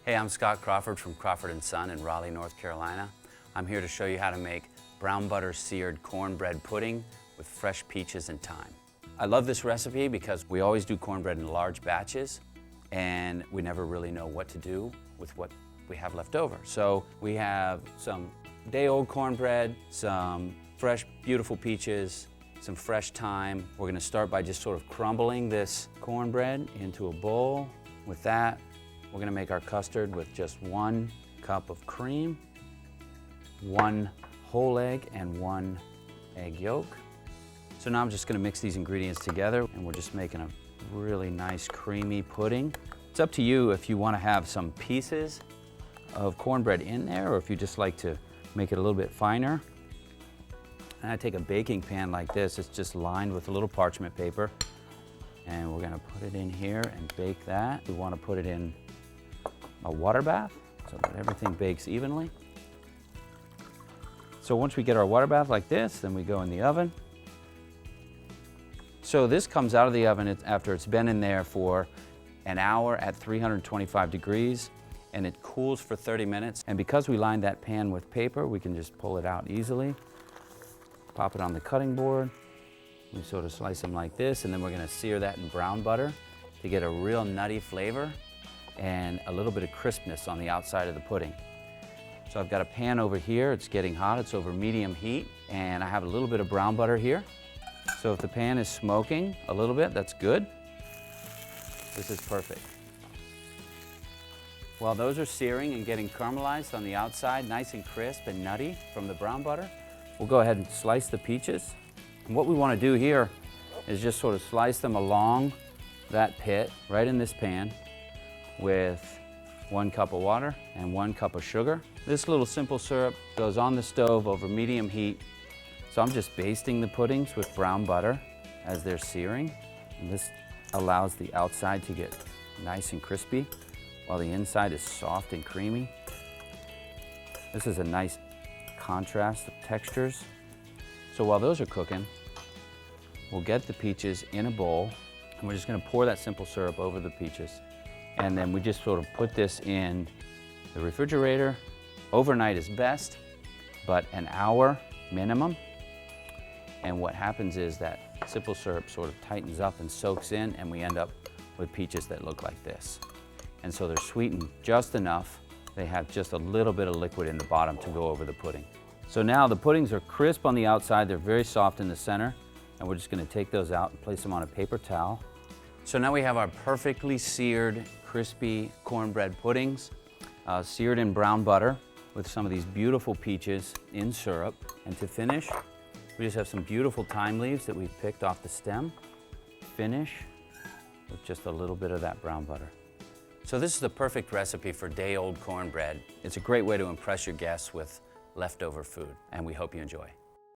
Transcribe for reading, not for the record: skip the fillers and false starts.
Hey, I'm Scott Crawford from Crawford Son in Raleigh, North Carolina. I'm here to show you how to make brown butter seared cornbread pudding with fresh peaches and thyme. I love this recipe because we always do cornbread in large batches and we never really know what to do with what we have left over. So we have some day-old cornbread, some fresh, beautiful peaches, some fresh thyme. We're gonna start by just sort of crumbling this cornbread into a bowl. With that, we're gonna make our custard with just 1 cup of cream, 1 whole egg, and 1 egg yolk. So now I'm just gonna mix these ingredients together and we're just making a really nice creamy pudding. It's up to you if you wanna have some pieces of cornbread in there or if you just like to make it a little bit finer. And I take a baking pan like this, it's just lined with a little parchment paper, and we're gonna put it in here and bake that. We wanna put it in a water bath so that everything bakes evenly. So once we get our water bath like this, then we go in the oven. So this comes out of the oven after it's been in there for an hour at 325 degrees, and it cools for 30 minutes. And because we lined that pan with paper, we can just pull it out easily. Pop it on the cutting board. We sort of slice them like this, and then we're gonna sear that in brown butter to get a real nutty flavor and a little bit of crispness on the outside of the pudding. So I've got a pan over here, it's getting hot, it's over medium heat, and I have a little bit of brown butter here. So if the pan is smoking a little bit, that's good. This is perfect. While those are searing and getting caramelized on the outside, nice and crisp and nutty from the brown butter, we'll go ahead and slice the peaches. And what we want to do here is just sort of slice them along that pit right in this pan with 1 cup of water and 1 cup of sugar. This little simple syrup goes on the stove over medium heat. So I'm just basting the puddings with brown butter as they're searing. And this allows the outside to get nice and crispy while the inside is soft and creamy. This is a nice contrast of textures. So while those are cooking, we'll get the peaches in a bowl and we're just gonna pour that simple syrup over the peaches. And then we just sort of put this in the refrigerator. Overnight is best, but an hour minimum. And what happens is that simple syrup sort of tightens up and soaks in, and we end up with peaches that look like this. And so they're sweetened just enough. They have just a little bit of liquid in the bottom to go over the pudding. So now the puddings are crisp on the outside, they're very soft in the center, and we're just gonna take those out and place them on a paper towel. So now we have our perfectly seared, crispy cornbread puddings, seared in brown butter with some of these beautiful peaches in syrup. And to finish, we just have some beautiful thyme leaves that we've picked off the stem. Finish with just a little bit of that brown butter. So this is the perfect recipe for day-old cornbread. It's a great way to impress your guests with leftover food, and we hope you enjoy.